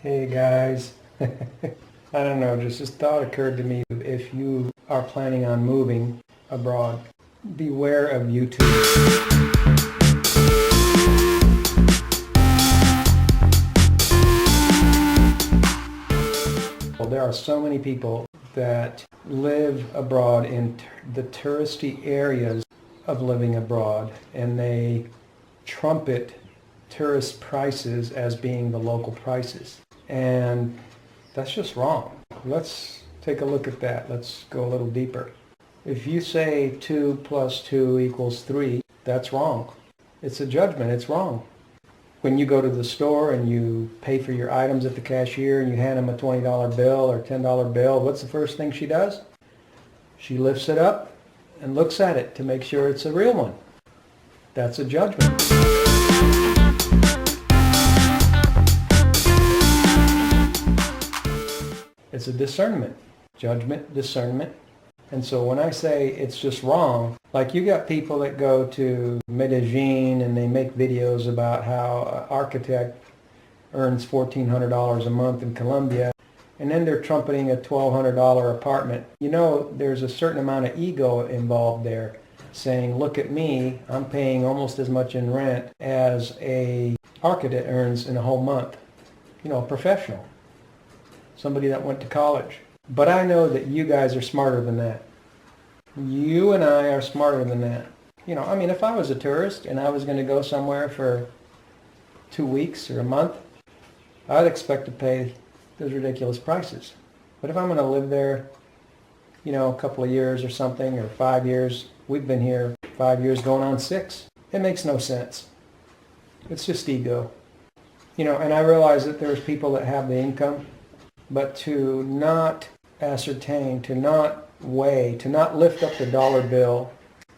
Hey guys, I don't know, just this thought occurred to me. If you are planning on moving abroad, beware of YouTube. Well, there are so many people that live abroad in the touristy areas of living abroad, and they trumpet tourist prices as being the local prices. And that's just wrong. Let's take a look at that. Let's go a little deeper. If you say 2 + 2 = 3, that's wrong. It's a judgment. It's wrong. When you go to the store and you pay for your items at the cashier and you hand them a $20 bill or $10 bill, what's the first thing she does? She lifts it up and looks at it to make sure it's a real one. That's a judgment. It's a discernment. Judgment, discernment. And so when I say it's just wrong, like you got people that go to Medellin and they make videos about how an architect earns $1,400 a month in Colombia, and then they're trumpeting a $1,200 apartment. You know, there's a certain amount of ego involved there, saying, look at me, I'm paying almost as much in rent as an architect earns in a whole month. You know, a professional. Somebody that went to college. But I know that you guys are smarter than that. You and I are smarter than that. You know, I mean, if I was a tourist and I was going to go somewhere for 2 weeks or a month, I'd expect to pay those ridiculous prices. But if I'm going to live there, you know, a couple of years or something, or 5 years, we've been here 5 years going on 6. It makes no sense. It's just ego. You know, and I realize that there's people that have the income, but to not ascertain, to not weigh, to not lift up the dollar bill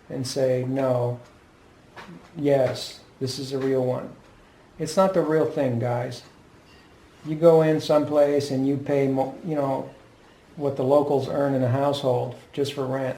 and say, no, yes, this is a real one. It's not the real thing, guys. You go in someplace and you pay, you know, what the locals earn in a household just for rent.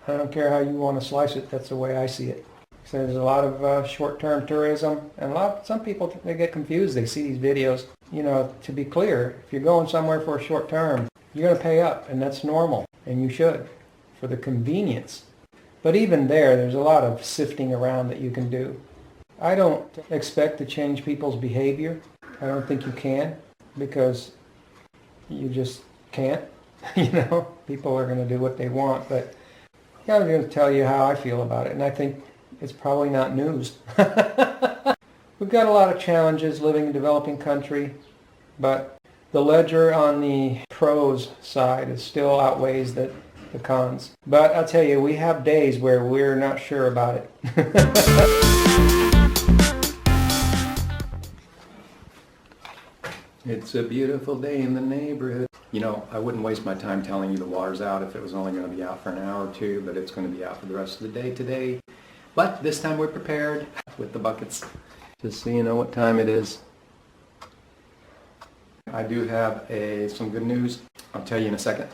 I don't care how you want to slice it, that's the way I see it. So there's a lot of short-term tourism, and some people, they get confused. They see these videos. You know, to be clear, if you're going somewhere for a short term, you're going to pay up, and that's normal, and you should, for the convenience. But even there's a lot of sifting around that you can do. I don't expect to change people's behavior. I don't think you can, because you just can't. You know, people are going to do what they want, but I'm going to tell you how I feel about it, and I think it's probably not news. We've got a lot of challenges living in a developing country, but the ledger on the pros side is still outweighs the cons. But I'll tell you, we have days where we're not sure about it. It's a beautiful day in the neighborhood. You know, I wouldn't waste my time telling you the water's out if it was only going to be out for an hour or two, but it's going to be out for the rest of the day today. But this time we're prepared with the buckets, just so you know what time it is. I do have some good news. I'll tell you in a second.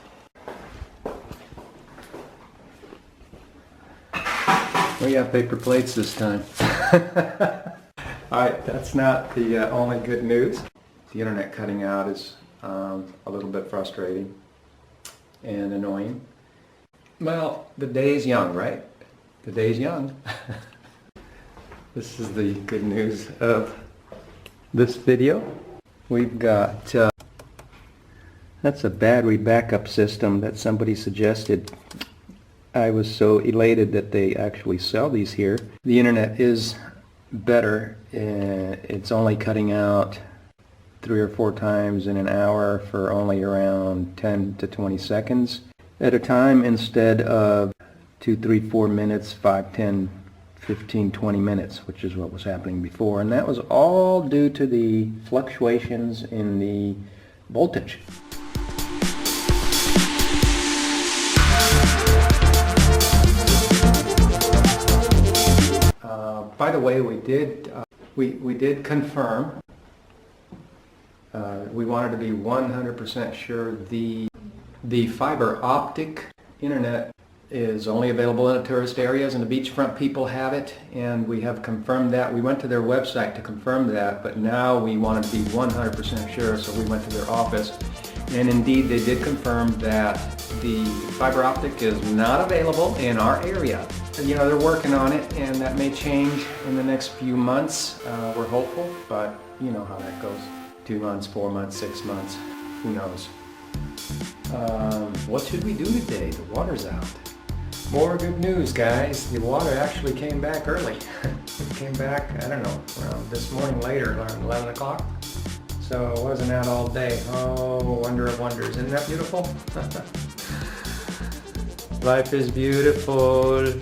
We got paper plates this time. Alright, that's not the only good news. The internet cutting out is a little bit frustrating and annoying. Well, the day's young, right? The day's young. This is the good news of this video. We've got, that's a battery backup system that somebody suggested. I was so elated that they actually sell these here. The internet is better. It's only cutting out 3 or 4 times in an hour for only around 10 to 20 seconds at a time, instead of 2, 3, 4 minutes, 5, 10, 15, 20 minutes, which is what was happening before. And that was all due to the fluctuations in the voltage. By the way, we did confirm We wanted to be 100% sure the fiber optic internet is only available in the tourist areas, and the beachfront people have it, and we have confirmed that. We went to their website to confirm that, but now we wanted to be 100% sure, so we went to their office, and indeed they did confirm that the fiber optic is not available in our area. You know, they're working on it, and that may change in the next few months. We're hopeful, but you know how that goes. 2 months, 4 months, 6 months, who knows? What should we do today? The water's out. More good news, guys. The water actually came back early. It came back, I don't know, around this morning later, around 11 o'clock. So it wasn't out all day. Oh, wonder of wonders. Isn't that beautiful? Life is beautiful.